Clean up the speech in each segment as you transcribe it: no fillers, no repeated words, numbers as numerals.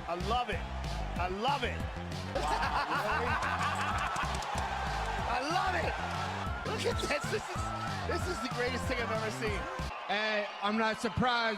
I love it. I love it. I love it. Look at this. This is the greatest thing I've ever seen. Hey, I'm not surprised.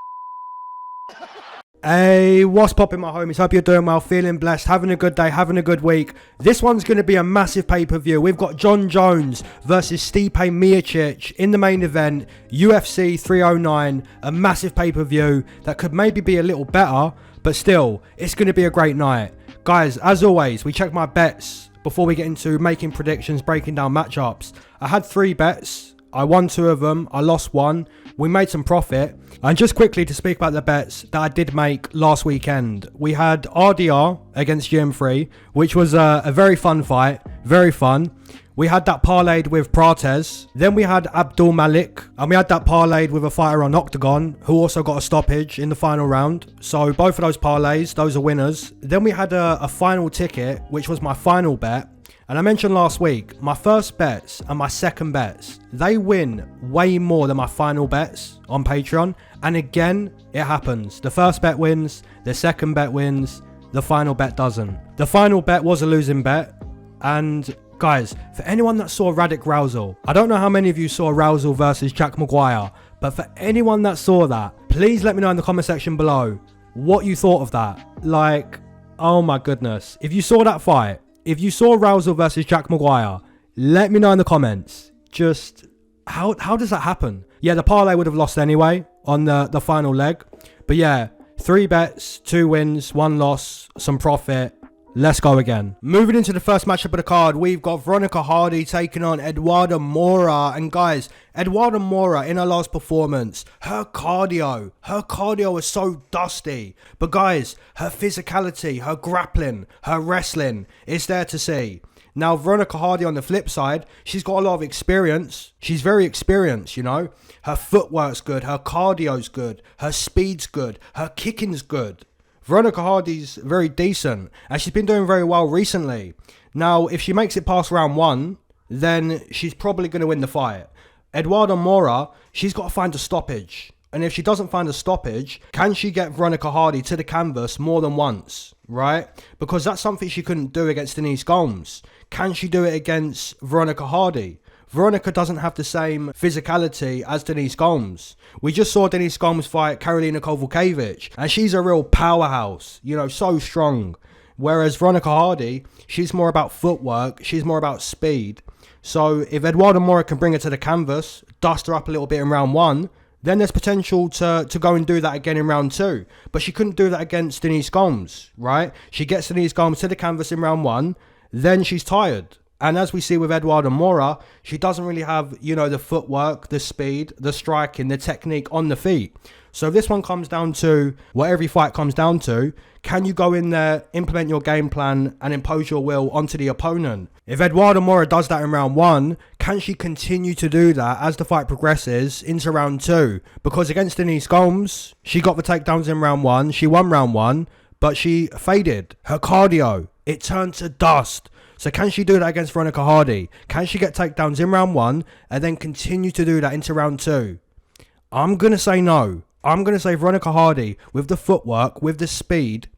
Hey, what's poppin', my homies? Hope you're doing well, feeling blessed, having a good day, having a good week. This one's going to be a massive pay-per-view. We've got Jon Jones versus Stipe Miocic in the main event, UFC 309, a massive pay-per-view that could maybe be a little better, but still, it's going to be a great night. Guys, as always, we check my bets before we get into making predictions, breaking down matchups. I had 3 bets. I won 2 of them. I lost 1. We made some profit. And just quickly to speak about the bets that I did make last weekend. We had RDR against GM3, which was a very fun fight. Very fun. We had that parlayed with Prates. Then we had Abdul Malik. And we had that parlayed with a fighter on Octagon, who also got a stoppage in the final round. So both of those parlays, those are winners. Then we had a final ticket, which was my final bet. And I mentioned last week, my first bets and my second bets, they win way more than my final bets on Patreon. And again, it happens. The first bet wins, the second bet wins, the final bet doesn't. The final bet was a losing bet. And guys, for anyone that saw Radic Rousel, I don't know how many of you saw Rousel versus Jack Maguire, but for anyone that saw that, please let me know in the comment section below what you thought of that. Like, oh my goodness. If you saw that fight, if you saw Rousel versus Jack Maguire, let me know in the comments. Just, how does that happen? Yeah, the parlay would have lost anyway on the final leg. But yeah, 3 bets, 2 wins, 1 loss, some profit. Let's go again. Moving into the first matchup of the card, we've got Veronica Hardy taking on Eduarda Moura. And guys, Eduarda Moura in her last performance, her cardio was so dusty. But guys, her physicality, her grappling, her wrestling is there to see. Now, Veronica Hardy on the flip side, she's got a lot of experience. She's very experienced, you know. Her footwork's good, her cardio's good, her speed's good, her kicking's good. Veronica Hardy's very decent, and she's been doing very well recently. Now, if she makes it past round 1, then she's probably going to win the fight. Eduarda Moura, she's got to find a stoppage. And if she doesn't find a stoppage, can she get Veronica Hardy to the canvas more than once, right? Because that's something she couldn't do against Diniz Gomes. Can she do it against Veronica Hardy? Veronica doesn't have the same physicality as Diniz Gomes. We just saw Diniz Gomes fight Karine Kowalkiewicz, and she's a real powerhouse, you know, so strong. Whereas Veronica Hardy, she's more about footwork, she's more about speed. So if Eduarda Moura can bring her to the canvas, dust her up a little bit in round 1, then there's potential to go and do that again in round 2. But she couldn't do that against Diniz Gomes, right? She gets Diniz Gomes to the canvas in round 1, then she's tired. And as we see with Eduarda Moura, she doesn't really have, you know, the footwork, the speed, the striking, the technique on the feet. So if this one comes down to what every fight comes down to, can you go in there, implement your game plan and impose your will onto the opponent? If Eduarda Moura does that in round 1, can she continue to do that as the fight progresses into round 2? Because against Diniz Gomes, she got the takedowns in round 1, she won round 1, but she faded. Her cardio, it turned to dust. So can she do that against Veronica Hardy? Can she get takedowns in round 1 and then continue to do that into round 2? I'm going to say no. I'm going to say Veronica Hardy, with the footwork, with the speed,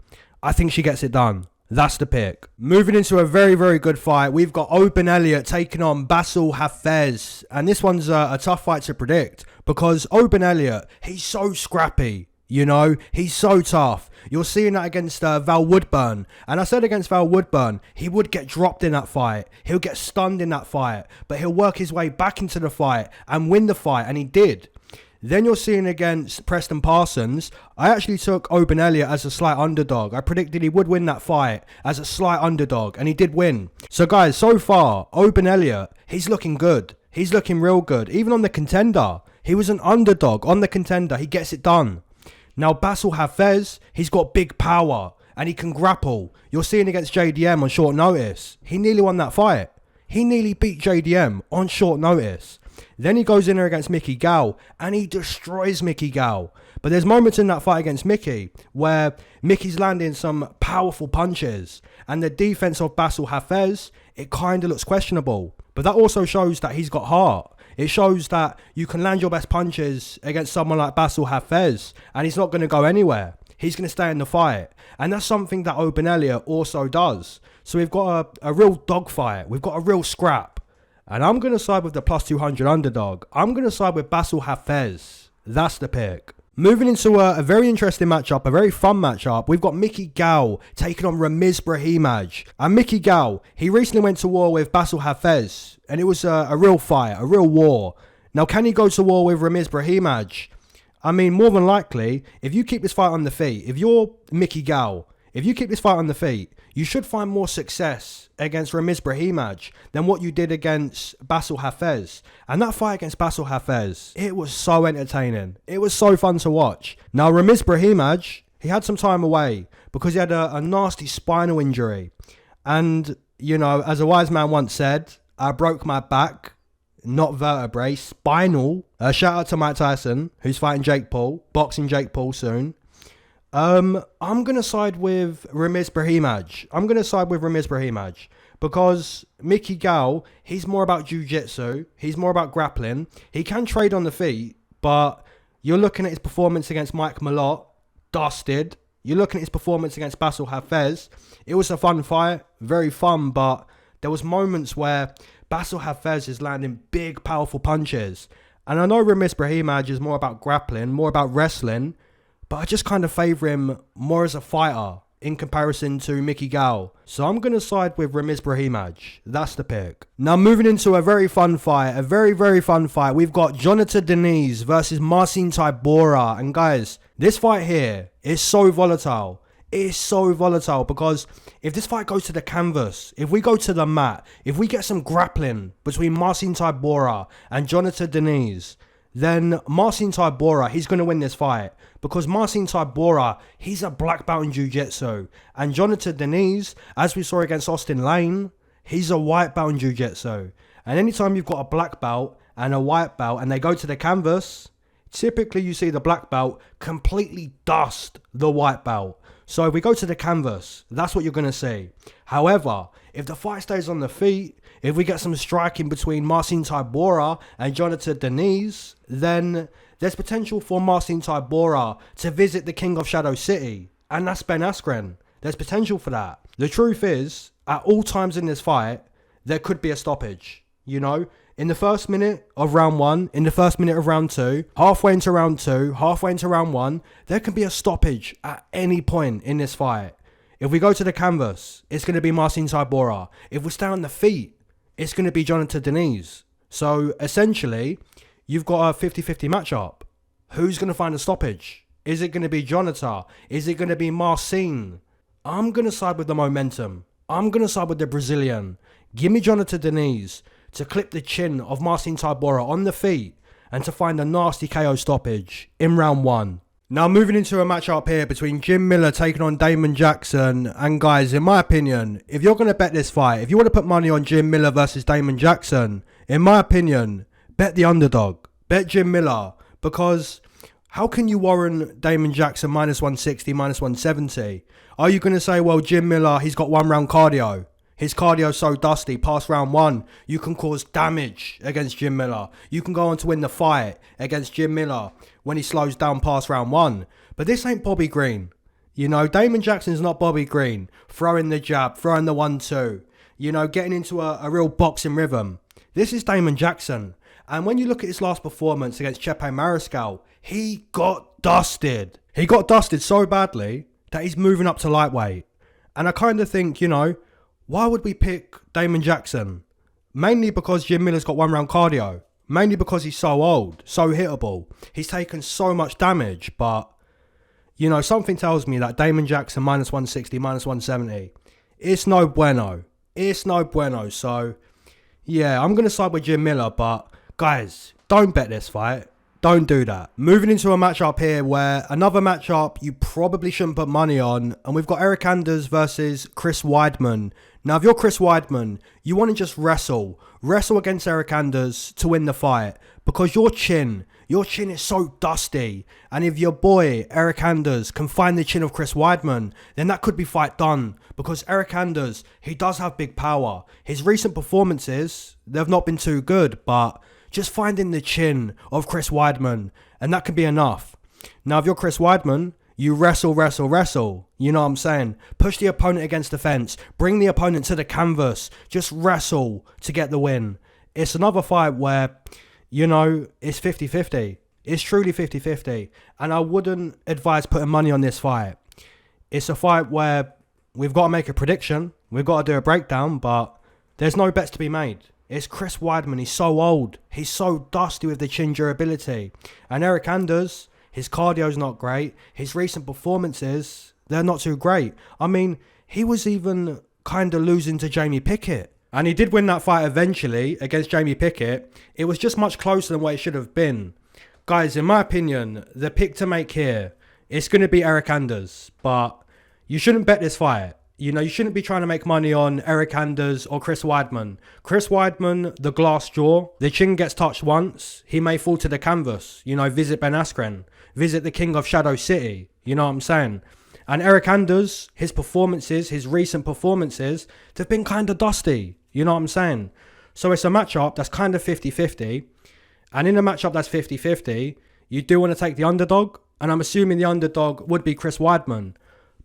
I think she gets it done. That's the pick. Moving into a very, very good fight, we've got Oban Elliott taking on Bassil Hafez. And this one's a tough fight to predict because Oban Elliott, he's so scrappy. You know, he's so tough. You're seeing that against Val Woodburn. And I said against Val Woodburn, he would get dropped in that fight. He'll get stunned in that fight. But he'll work his way back into the fight and win the fight. And he did. Then you're seeing against Preston Parsons. I actually took Oban Elliott as a slight underdog. I predicted he would win that fight as a slight underdog. And he did win. So guys, so far, Oban Elliott, he's looking good. He's looking real good. Even on the contender. He was an underdog on the contender. He gets it done. Now, Bassil Hafez, he's got big power and he can grapple. You're seeing against JDM on short notice. He nearly won that fight. He nearly beat JDM on short notice. Then he goes in there against Gall and he destroys Gall. But there's moments in that fight against Mickey where Mickey's landing some powerful punches and the defense of Bassil Hafez, it kind of looks questionable. But that also shows that he's got heart. It shows that you can land your best punches against someone like Bassil Hafez and he's not going to go anywhere. he's going to stay in the fight. And that's something that Oban Elliott also does. So we've got a real dogfight. We've got a real scrap. And I'm going to side with the plus 200 underdog. I'm going to side with Bassil Hafez. That's the pick. Moving into a very interesting matchup, a very fun matchup, we've got Gall taking on Ramiz Brahimaj. And Gall, he recently went to war with Bassil Hafez, and it was a real fight, a real war. Now, can he go to war with Ramiz Brahimaj? I mean, more than likely, if you keep this fight on the feet, if you're Gall, if you keep this fight on the feet, you should find more success against Ramiz Brahimaj than what you did against Bassil Hafez. And that fight against Bassil Hafez, it was so entertaining. It was so fun to watch. Now, Ramiz Brahimaj, he had some time away because he had a nasty spinal injury. And, you know, as a wise man once said, I broke my back, not vertebrae, spinal. Shout out to Mike Tyson, who's fighting Jake Paul, boxing Jake Paul soon. I'm going to side with Ramiz Brahimaj. Because Gall, he's more about jiu-jitsu. He's more about grappling. He can trade on the feet, but you're looking at his performance against Mike Malott, dusted. You're looking at his performance against Bassil Hafez. It was a fun fight, very fun, but there was moments where Bassil Hafez is landing big, powerful punches. And I know Ramiz Brahimaj is more about grappling, more about wrestling, but I just kind of favour him more as a fighter in comparison to Gall. So I'm going to side with Ramiz Brahimaj. That's the pick. Now moving into a very fun fight. A very, very fun fight. We've got Jhonata Diniz versus Marcin Tybura. And guys, this fight here is so volatile. It is so volatile because if this fight goes to the canvas, if we go to the mat, if we get some grappling between Marcin Tybura and Jhonata Diniz, then Marcin Tybura, he's going to win this fight. Because Marcin Tybura, he's a black belt in jiu-jitsu. And Jhonata Diniz, as we saw against Austin Lane, he's a white belt in jiu-jitsu. And anytime you've got a black belt and a white belt and they go to the canvas, typically you see the black belt completely dust the white belt. So if we go to the canvas, that's what you're going to see. However, if the fight stays on the feet, if we get some striking between Marcin Tybura and Jhonata Diniz, then there's potential for Marcin Tybura to visit the King of Shadow City, and that's Ben Askren. There's potential for that. The truth is, at all times in this fight, there could be a stoppage. You know, in the first minute of round 1, in the first minute of round 2, halfway into round 2, halfway into round 1, there can be a stoppage at any point in this fight. If we go to the canvas, it's going to be Marcin Tybura. If we stay on the feet, it's going to be Jhonata Diniz. So essentially, you've got a 50-50 matchup. Who's going to find a stoppage? Is it going to be Jhonata? Is it going to be Marcin? I'm going to side with the momentum. I'm going to side with the Brazilian. Give me Jhonata Diniz to clip the chin of Marcin Tybura on the feet and to find a nasty KO stoppage in round 1. Now moving into a matchup here between Jim Miller taking on Damon Jackson. And guys, in my opinion, if you're going to bet this fight, if you want to put money on Jim Miller versus Damon Jackson, in my opinion, bet the underdog. Bet Jim Miller. Because how can you warrant Damon Jackson minus 160, minus 170? Are you going to say, well, Jim Miller, he's got 1 round cardio. His cardio's so dusty, past round 1, you can cause damage against Jim Miller. You can go on to win the fight against Jim Miller when he slows down past round 1. But this ain't Bobby Green. You know, Damon Jackson's not Bobby Green. Throwing the jab, throwing the 1-2. You know, getting into a real boxing rhythm. This is Damon Jackson. And when you look at his last performance against Chepe Mariscal, he got dusted. He got dusted so badly that he's moving up to lightweight. And I kind of think, you know, why would we pick Damon Jackson? Mainly because Jim Miller's got 1 round cardio. Mainly because he's so old, so hittable. He's taken so much damage. But, you know, something tells me that Damon Jackson minus 160, minus 170, it's no bueno. It's no bueno. So, yeah, I'm going to side with Jim Miller. But, guys, don't bet this fight. Don't do that. Moving into a matchup here where another matchup you probably shouldn't put money on. And we've got Eryk Anders versus Chris Weidman. Now, if you're Chris Weidman, you want to just wrestle. Wrestle against Eryk Anders to win the fight. Because your chin is so dusty. And if your boy, Eryk Anders, can find the chin of Chris Weidman, then that could be fight done. Because Eryk Anders, he does have big power. His recent performances, they've not been too good, but just finding the chin of Chris Weidman, and that can be enough. Now, if you're Chris Weidman, you wrestle. You know what I'm saying? Push the opponent against the fence. Bring the opponent to the canvas. Just wrestle to get the win. It's another fight where, you know, it's 50-50. It's truly 50-50. And I wouldn't advise putting money on this fight. It's a fight where we've got to make a prediction. We've got to do a breakdown, but there's no bets to be made. It's Chris Weidman. He's so old. He's so dusty with the chin durability. And Eryk Anders, his cardio's not great. His recent performances, they're not too great. I mean, he was even kind of losing to Jamie Pickett. And he did win that fight eventually against Jamie Pickett. It was just much closer than what it should have been. Guys, in my opinion, the pick to make here, it's going to be Eryk Anders. But you shouldn't bet this fight. You know, you shouldn't be trying to make money on Eryk Anders or Chris Weidman. Chris Weidman, the glass jaw, the chin gets touched once, he may fall to the canvas. You know, visit Ben Askren, visit the King of Shadow City. You know what I'm saying? And Eryk Anders, his performances, his recent performances, they've been kind of dusty. You know what I'm saying? So it's a matchup that's kind of 50-50. And in a matchup that's 50-50, you do want to take the underdog. And I'm assuming the underdog would be Chris Weidman.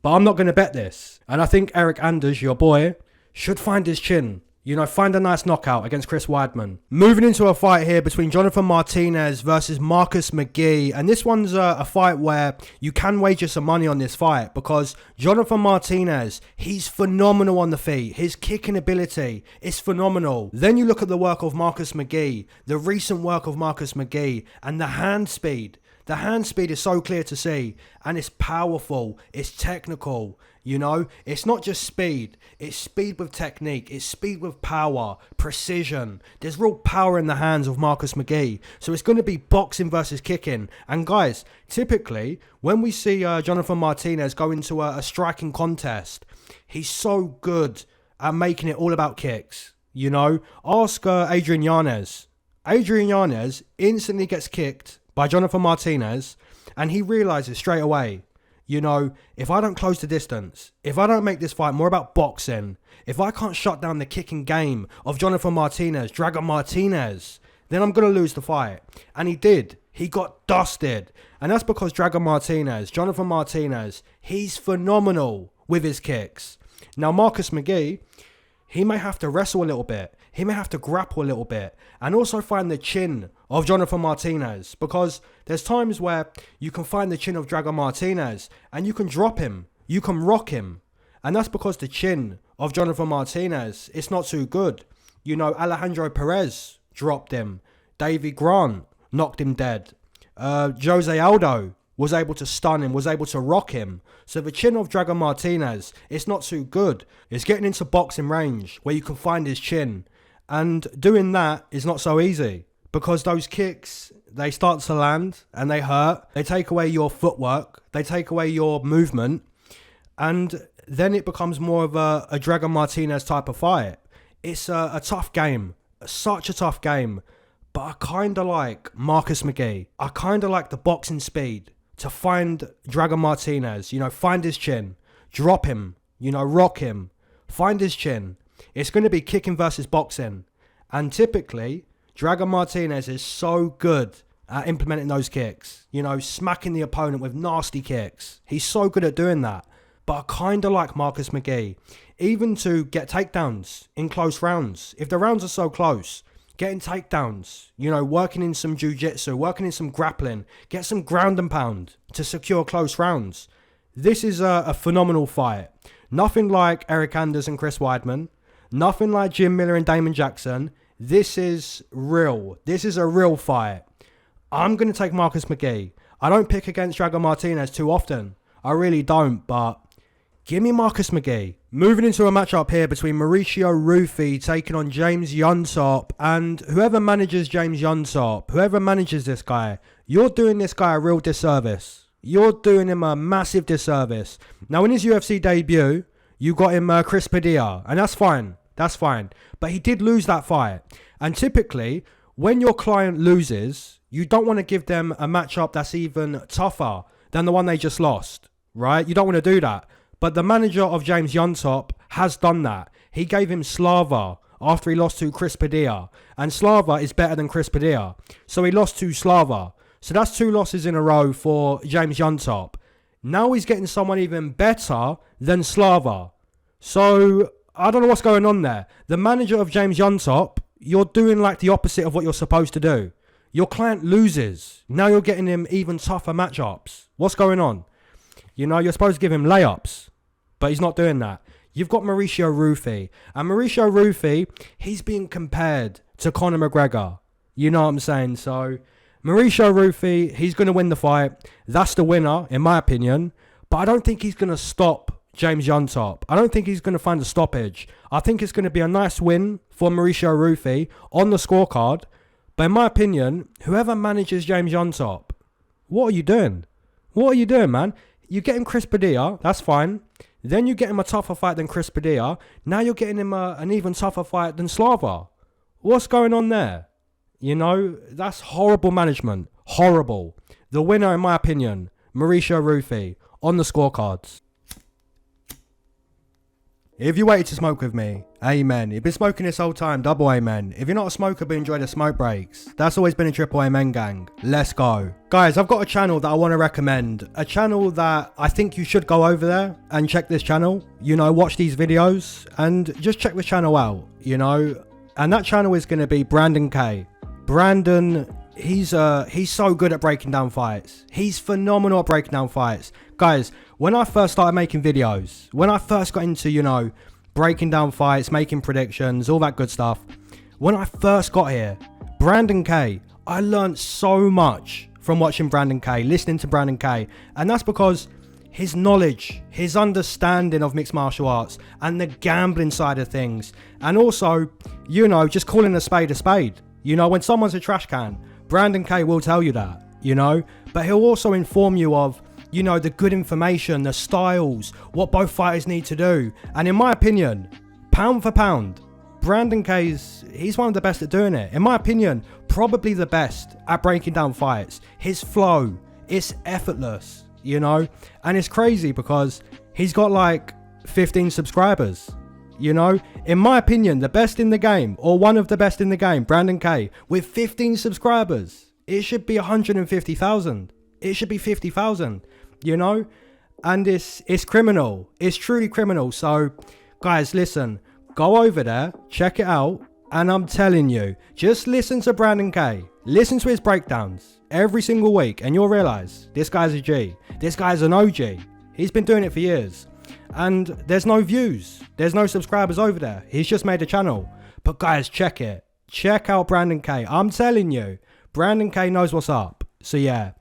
But I'm not going to bet this. And I think Eryk Anders, your boy, should find his chin. You know, find a nice knockout against Chris Weidman. Moving into a fight here between Jonathan Martinez versus Marcus McGhee. And this one's a fight where you can wager some money on this fight. Because Jonathan Martinez, he's phenomenal on the feet. His kicking ability is phenomenal. Then you look at the work of Marcus McGhee. The recent work of Marcus McGhee. And the hand speed. The hand speed is so clear to see, and it's powerful, it's technical, you know? It's not just speed, it's speed with technique, it's speed with power, precision. There's real power in the hands of Marcus McGhee. So it's going to be boxing versus kicking. And guys, typically, when we see Jonathan Martinez go into a striking contest, he's so good at making it all about kicks, you know? Ask Adrian Yanez. Adrian Yanez instantly gets kicked by Jonathan Martinez, and he realizes straight away, you know, if I don't close the distance, if I don't make this fight more about boxing, if I can't shut down the kicking game of Jonathan Martinez, Dragon Martinez, then I'm going to lose the fight. And he did. He got dusted. And that's because Dragon Martinez, Jonathan Martinez, he's phenomenal with his kicks. Now, Marcus McGhee, he may have to wrestle a little bit. He may have to grapple a little bit and also find the chin of Jonathan Martinez, because there's times where you can find the chin of Dragon Martinez and you can drop him, you can rock him. And that's because the chin of Jonathan Martinez, it's not too good. You know, Alejandro Perez dropped him. Davy Grant knocked him dead. Jose Aldo was able to stun him, was able to rock him. So the chin of Dragon Martinez, it's not too good. It's getting into boxing range where you can find his chin. And doing that is not so easy, because those kicks, they start to land and they hurt. They take away your footwork. They take away your movement. And then it becomes more of a Dragon Martinez type of fight. It's a tough game, such a tough game. But I kind of like Marcus McGhee. I kind of like the boxing speed to find Dragon Martinez, you know, find his chin, drop him, you know, rock him, find his chin. It's going to be kicking versus boxing. And typically, Dragon Martinez is so good at implementing those kicks. You know, smacking the opponent with nasty kicks. He's so good at doing that. But I kind of like Marcus McGhee. Even to get takedowns in close rounds. If the rounds are so close, getting takedowns. You know, working in some jiu-jitsu, working in some grappling. Get some ground and pound to secure close rounds. This is a phenomenal fight. Nothing like Eryk Anders and Chris Weidman. Nothing like Jim Miller and Damon Jackson. This is real. This is a real fight. I'm going to take Marcus McGhee. I don't pick against Dragon Martinez too often. I really don't, but give me Marcus McGhee. Moving into a matchup here between Mauricio Ruffy taking on James Llontop. And whoever manages James Llontop, whoever manages this guy, you're doing this guy a real disservice. You're doing him a massive disservice. Now, in his UFC debut, you got him Chris Padilla, and that's fine. That's fine. But he did lose that fight. And typically, when your client loses, you don't want to give them a matchup that's even tougher than the one they just lost, right? You don't want to do that. But the manager of James Llontop has done that. He gave him Slava after he lost to Chris Padilla. And Slava is better than Chris Padilla. So he lost to Slava. So that's 2 losses in a row for James Llontop. Now he's getting someone even better than Slava. So, I don't know what's going on there. The manager of James Llontop, you're doing like the opposite of what you're supposed to do. Your client loses. Now you're getting him even tougher matchups. What's going on? You know, you're supposed to give him layups, but he's not doing that. You've got Mauricio Ruffy. And Mauricio Ruffy, he's being compared to Conor McGregor. You know what I'm saying? So, Mauricio Ruffy, he's going to win the fight. That's the winner, in my opinion. But I don't think he's going to stop James Llontop. I don't think he's going to find a stoppage. I think it's going to be a nice win for Mauricio Ruffy on the scorecard. But in my opinion, whoever manages James Llontop, what are you doing? What are you doing, man? You get him Chris Padilla, that's fine. Then you get him a tougher fight than Chris Padilla. Now you're getting him an even tougher fight than Slava. What's going on there? You know, that's horrible management. Horrible. The winner, in my opinion, Mauricio Ruffy, on the scorecards. If you waited to smoke with me, amen. You've been smoking this whole time, double amen. If you're not a smoker but enjoy the smoke breaks, that's always been a triple amen, gang. Let's go. Guys, I've got a channel that I want to recommend. A channel that I think you should go over there and check this channel. You know, watch these videos and just check this channel out, you know. And that channel is going to be Brandon K. Brandon, he's so good at breaking down fights. He's phenomenal at breaking down fights. Guys, when I first started making videos, when I first got into, you know, breaking down fights, making predictions, all that good stuff, when I first got here, Brandon K, I learned so much from watching Brandon K, listening to Brandon K, and that's because his knowledge, his understanding of mixed martial arts and the gambling side of things, and also, you know, just calling a spade a spade. You know, when someone's a trash can, Brandon K will tell you that, you know, but he'll also inform you of, you know, the good information, the styles, what both fighters need to do. And in my opinion, pound for pound, Brandon K's, he's one of the best at doing it. In my opinion, probably the best at breaking down fights. His flow, it's effortless, you know, and it's crazy because he's got like 15 subscribers. You know, in my opinion, the best in the game, or one of the best in the game, Brandon K, with 15 subscribers. It should be 150,000. It should be 50,000, you know? And it's criminal. It's truly criminal. So, guys, listen, go over there, check it out, and I'm telling you, just listen to Brandon K. Listen to his breakdowns every single week, and you'll realize this guy's a G. This guy's an OG. He's been doing it for years. And there's no views. There's no subscribers over there. He's just made a channel. But guys, check it. Check out Brandon K. I'm telling you, Brandon K knows what's up. So yeah,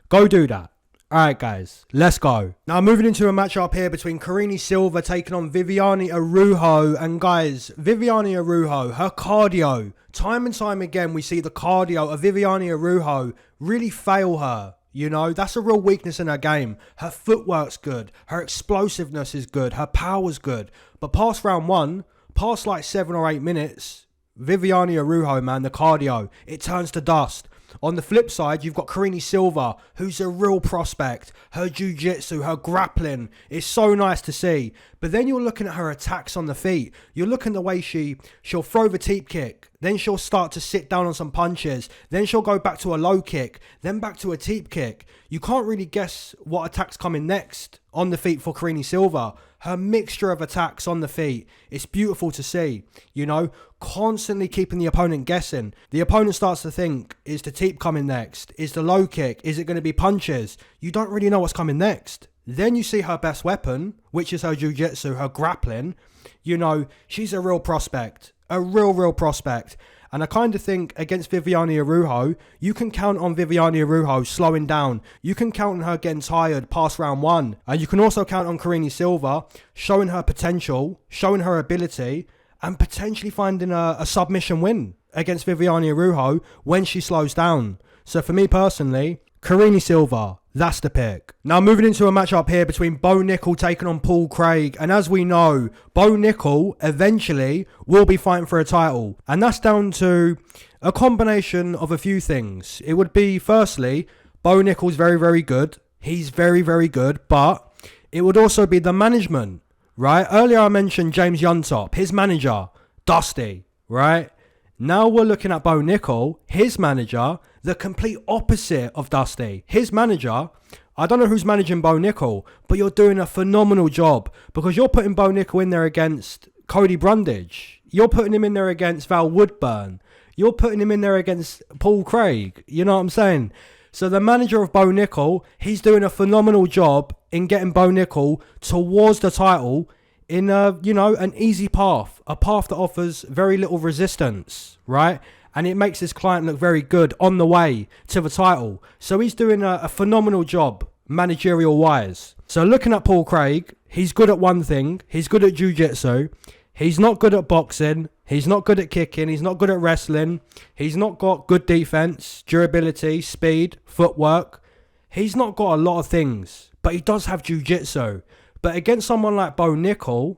go do that. Alright guys, let's go. Now moving into a matchup here between Karine Silva taking on Viviane Araujo. And guys, Viviane Araujo, her cardio. Time and time again we see the cardio of Viviane Araujo really fail her. You know, that's a real weakness in her game. Her footwork's good. Her explosiveness is good. Her power's good. But past round one, past like 7 or 8 minutes, Viviane Araujo, man, the cardio, it turns to dust. On the flip side, you've got Karine Silva, who's a real prospect. Her jiu-jitsu, her grappling is so nice to see. But then you're looking at her attacks on the feet. You're looking at the way she'll throw the teep kick. Then she'll start to sit down on some punches. Then she'll go back to a low kick. Then back to a teep kick. You can't really guess what attack's coming next on the feet for Karine Silva. Her mixture of attacks on the feet, it's beautiful to see. You know, constantly keeping the opponent guessing. The opponent starts to think, is the teep coming next? Is the low kick? Is it going to be punches? You don't really know what's coming next. Then you see her best weapon, which is her jiu-jitsu, her grappling. You know, she's a real prospect. A real prospect. And I kind of think against Viviane Araujo, you can count on Viviane Araujo slowing down. You can count on her getting tired past round one. And you can also count on Karine Silva showing her potential, showing her ability, and potentially finding a submission win against Viviane Araujo when she slows down. So for me personally, Karine Silva, that's the pick. Now moving into a matchup here between Bo Nickal taking on Paul Craig. And as we know, Bo Nickal eventually will be fighting for a title. And that's down to a combination of a few things. It would be, firstly, Bo Nickal's very good. He's very good. But it would also be the management, right? Earlier I mentioned James Llontop, his manager, Dusty, right? Now we're looking at Bo Nickal, his manager, the complete opposite of Dusty. His manager, I don't know who's managing Bo Nickal, but you're doing a phenomenal job because you're putting Bo Nickal in there against Cody Brundage. You're putting him in there against Val Woodburn. You're putting him in there against Paul Craig. You know what I'm saying? So the manager of Bo Nickal, he's doing a phenomenal job in getting Bo Nickal towards the title in an easy path, a path that offers very little resistance, right? And it makes his client look very good on the way to the title. So he's doing a phenomenal job, managerial-wise. So looking at Paul Craig, he's good at one thing. He's good at jiu-jitsu. He's not good at boxing. He's not good at kicking. He's not good at wrestling. He's not got good defense, durability, speed, footwork. He's not got a lot of things, but he does have jiu-jitsu. But against someone like Bo Nickal,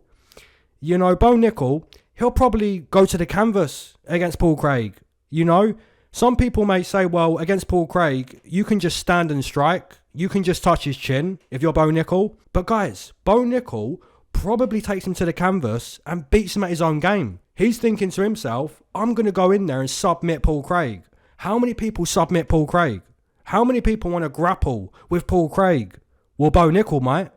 Bo Nickal, he'll probably go to the canvas against Paul Craig. Some people may say, well, against Paul Craig, you can just stand and strike. You can just touch his chin if you're Bo Nickal. But guys, Bo Nickal probably takes him to the canvas and beats him at his own game. He's thinking to himself, I'm going to go in there and submit Paul Craig. How many people submit Paul Craig? How many people want to grapple with Paul Craig? Well, Bo Nickal might.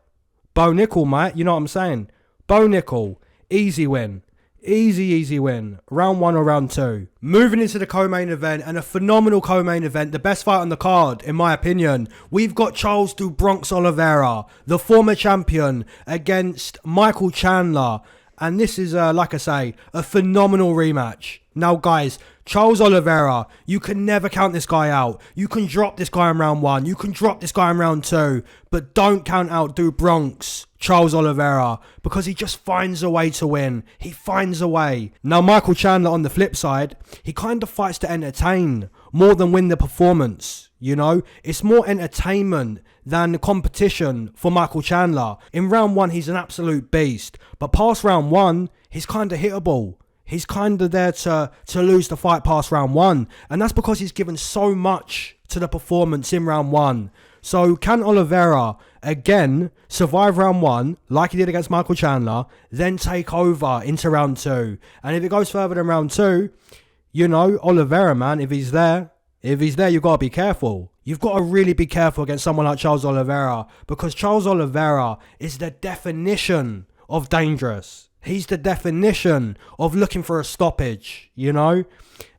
Bo Nickal might, you know what I'm saying? Bo Nickal, easy win. Easy win. Round 1 or round 2. Moving into the co-main event, and a phenomenal co-main event. The best fight on the card, in my opinion. We've got Charles do Bronx Oliveira, the former champion, against Michael Chandler. And this is, like I say, a phenomenal rematch. Now, guys, Charles Oliveira, you can never count this guy out. You can drop this guy in round 1. You can drop this guy in round 2. But don't count out do Bronx Charles Oliveira, because he just finds a way to win. He finds a way. Now, Michael Chandler, on the flip side, he kind of fights to entertain more than win the performance. It's more entertainment than competition for Michael Chandler. In round 1, he's an absolute beast. But past round 1, he's kind of hittable. He's kind of there to lose the fight past round 1. And that's because he's given so much to the performance in round 1. So can Oliveira, again, survive round 1, like he did against Michael Chandler, then take over into round 2? And if it goes further than round 2, Oliveira, man, if he's there, you've got to be careful. You've got to really be careful against someone like Charles Oliveira, because Charles Oliveira is the definition of dangerous. He's the definition of looking for a stoppage,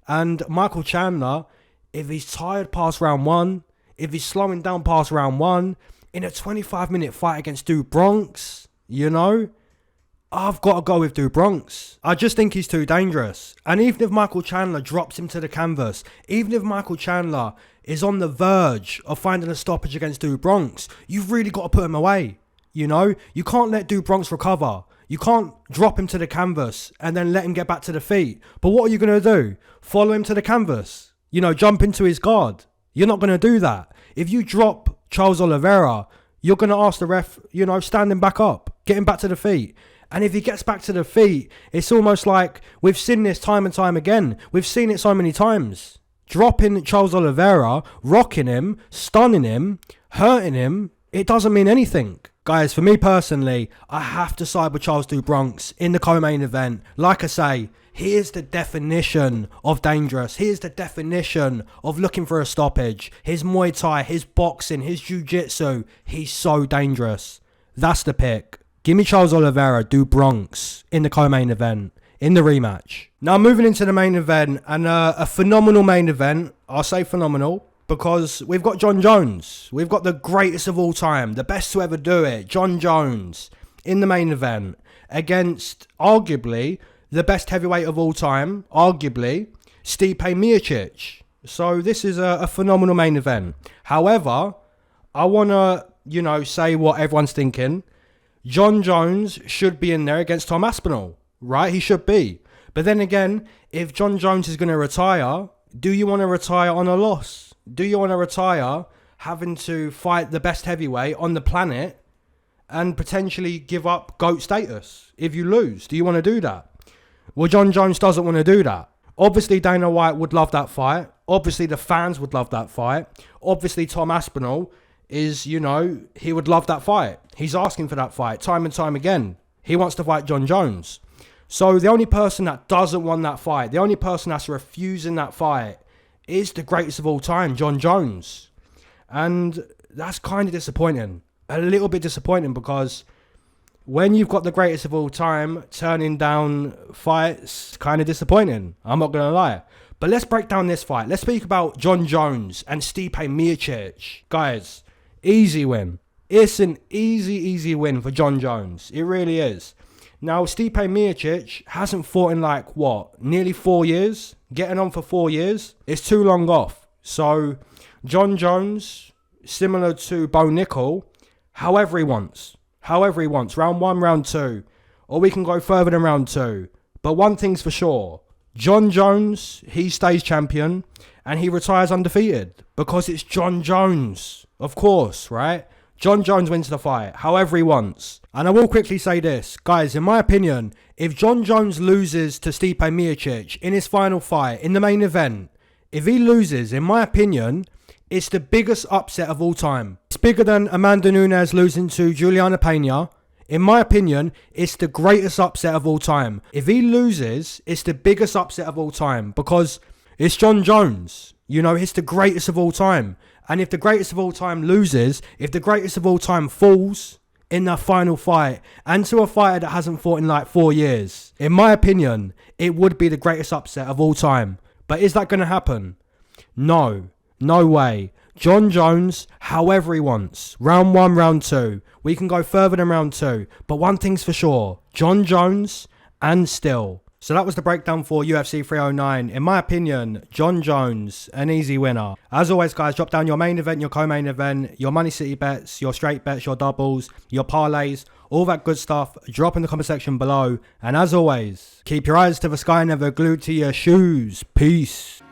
And Michael Chandler, if he's tired past round 1, if he's slowing down past round 1, in a 25-minute fight against do Bronx, I've got to go with do Bronx. I just think he's too dangerous. And even if Michael Chandler drops him to the canvas, even if Michael Chandler is on the verge of finding a stoppage against do Bronx, you've really got to put him away. You can't let do Bronx recover. You can't drop him to the canvas and then let him get back to the feet. But what are you going to do? Follow him to the canvas? Jump into his guard? You're not going to do that. If you drop Charles Oliveira, you're going to ask the ref, stand him back up, get him back to the feet. And if he gets back to the feet, it's almost like we've seen this time and time again. We've seen it so many times. Dropping Charles Oliveira, rocking him, stunning him, hurting him, it doesn't mean anything. Guys, for me personally, I have to side with Charles do Bronx in the co-main event. Like I say, he is the definition of dangerous. He is the definition of looking for a stoppage. His Muay Thai, his boxing, his Jiu-Jitsu, he's so dangerous. That's the pick. Give me Charles Oliveira, do Bronx in the co-main event, in the rematch. Now moving into the main event, and a phenomenal main event. I'll say phenomenal, because we've got Jon Jones. We've got the greatest of all time, the best to ever do it, Jon Jones, in the main event against arguably the best heavyweight of all time, arguably Stipe Miocic. So this is a phenomenal main event. However, I want to, say what everyone's thinking. Jon Jones should be in there against Tom Aspinall, right? He should be. But then again, if Jon Jones is going to retire, do you want to retire on a loss? Do you want to retire having to fight the best heavyweight on the planet and potentially give up GOAT status if you lose? Do you want to do that? Well, Jon Jones doesn't want to do that. Obviously, Dana White would love that fight. Obviously, the fans would love that fight. Obviously, Tom Aspinall is, he would love that fight. He's asking for that fight time and time again. He wants to fight Jon Jones. So the only person that doesn't want that fight, the only person that's refusing that fight is the greatest of all time, Jon Jones. And that's kind of disappointing. A little bit disappointing, because when you've got the greatest of all time turning down fights, kind of disappointing. I'm not going to lie. But let's break down this fight. Let's speak about Jon Jones and Stipe Miocic. Guys, easy win. It's an easy win for Jon Jones. It really is. Now, Stipe Miocic hasn't fought in like, what, nearly 4 years? Getting on for 4 years? It's too long off. So, Jon Jones, similar to Bo Nickal, however he wants. Round 1, round 2. Or we can go further than round 2. But one thing's for sure. Jon Jones, he stays champion and he retires undefeated because it's Jon Jones. Of course, right? Jon Jones wins the fight however he wants. And I will quickly say this. Guys, in my opinion, if Jon Jones loses to Stipe Miocic in his final fight, in the main event, if he loses, in my opinion, it's the biggest upset of all time. It's bigger than Amanda Nunes losing to Juliana Pena. In my opinion, it's the greatest upset of all time. If he loses, it's the biggest upset of all time because it's Jon Jones. You know, it's the greatest of all time. And if the greatest of all time loses, if the greatest of all time falls in the final fight and to a fighter that hasn't fought in like 4 years, in my opinion, it would be the greatest upset of all time. But is that going to happen? No. No way. Jon Jones, however he wants. Round 1, round 2. We can go further than round 2. But one thing's for sure. Jon Jones and still. So that was the breakdown for UFC 309. In my opinion, Jon Jones, an easy winner. As always, guys, drop down your main event, your co-main event, your Money City bets, your straight bets, your doubles, your parlays, all that good stuff. Drop in the comment section below. And as always, keep your eyes to the sky, never glued to your shoes. Peace.